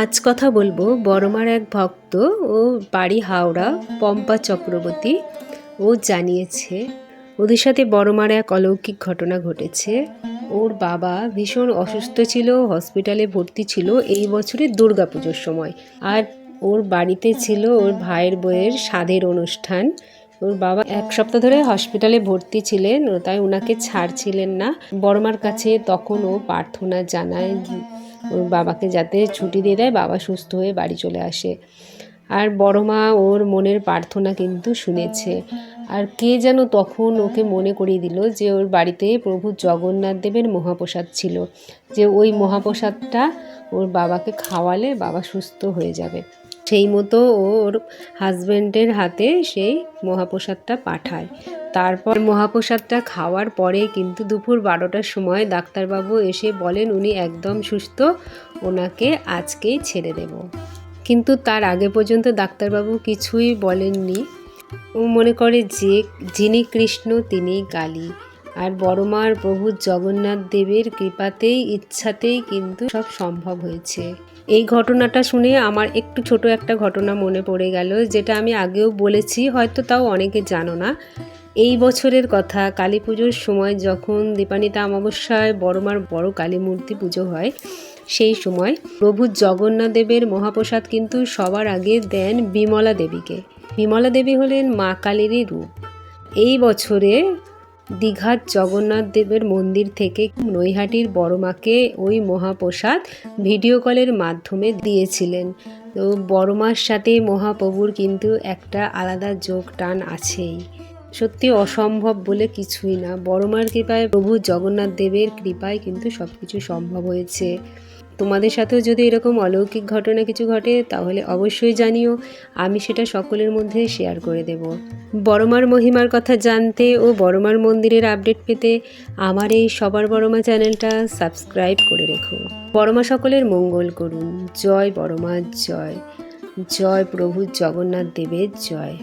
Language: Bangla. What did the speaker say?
আজ কথা বলবো বড়মার এক ভক্ত, ও বাড়ি হাওড়া, পম্পা চক্রবর্তী। ও জানিয়েছে ওদের সাথে বড়মার এক অলৌকিক ঘটনা ঘটেছে। ওর বাবা ভীষণ অসুস্থ ছিল, হসপিটালে ভর্তি ছিল এই বছরের দুর্গাপুজোর সময়। আর ওর বাড়িতে ছিল ওর ভাইয়ের বইয়ের সাধের অনুষ্ঠান। ওর বাবা এক সপ্তাহ ধরে হসপিটালে ভর্তি ছিলেন, তাই ওনাকে ছাড়ছিলেন না। বড়মার কাছে তখন ও প্রার্থনা জানায় ওর বাবাকে যাতে ছুটি দিয়ে দেয়, বাবা সুস্থ হয়ে বাড়ি চলে আসে। আর বড়মা ওর মনের প্রার্থনা কিন্তু শুনেছে। আর কে যেন তখন ওকে মনে করিয়ে দিল যে ওর বাড়িতে প্রভু জগন্নাথ দেবের মহাপ্রসাদ ছিল, যে ওই মহাপ্রসাদটা ওর বাবাকে খাওয়ালে বাবা সুস্থ হয়ে যাবে। সেই মতো ওর হাজব্যান্ডের হাতে সেই মহাপ্রসাদটা পাঠায়। তারপর মহাপ্রসাদটা খাওয়ার পরে কিন্তু দুপুর 12টার সময় ডাক্তারবাবু এসে বলেন উনি একদম সুস্থ, ওনাকে আজকেই ছেড়ে দেব। কিন্তু তার আগে পর্যন্ত ডাক্তারবাবু কিছুই বলেননি। ও মনে করে যে যিনি কৃষ্ণ তিনি কালী। আর বড়মার প্রভু জগন্নাথ দেবের কৃপাতেই ইচ্ছাতেই কিন্তু সব সম্ভব হয়েছে। এই ঘটনাটা শুনে আমার একটু ছোট একটা ঘটনা মনে পড়ে গেল, যেটা আমি আগেও বলেছি, হয়তো তাও অনেকে জানো না। এই বছরের কথা, কালী পুজোর সময় যখন দীপান্বিতা অমাবস্যায় বড়মার বড় কালী মূর্তি পুজো হয়, সেই সময় প্রভু জগন্নাথ দেবের মহাপ্রসাদ কিন্তু সবার আগে দেন বিমলা দেবীকে। বিমলা দেবী হলেন মা কালীরই রূপ। এই বছরে দীঘার জগন্নাথ দেবের মন্দির থেকে নৈহাটির বড়মাকে ওই মহাপ্রসাদ ভিডিও কলের মাধ্যমে দিয়েছিলেন। তো বড়মার সাথে মহাপ্রভুর কিন্তু একটা আলাদা যোগ টান আছেই। সত্যি অসম্ভব বলে কিছুই না। বড়মার কৃপায়, প্রভু জগন্নাথ দেবের কৃপায় কিন্তু সব কিছু সম্ভব হয়েছে। তোমাদের সাথেও যদি এরকম অলৌকিক ঘটনা কিছু ঘটে তাহলে অবশ্যই জানিও, আমি সেটা সকলের মধ্যে শেয়ার করে দেব। বড়মার মহিমার কথা জানতে ও বড়মার মন্দিরের আপডেট পেতে আমার এই সবার বড়মা চ্যানেলটা সাবস্ক্রাইব করে রেখো। বড়মা সকলের মঙ্গল করুন। জয় বড়মা জয়, জয় প্রভু জগন্নাথ দেবের জয়।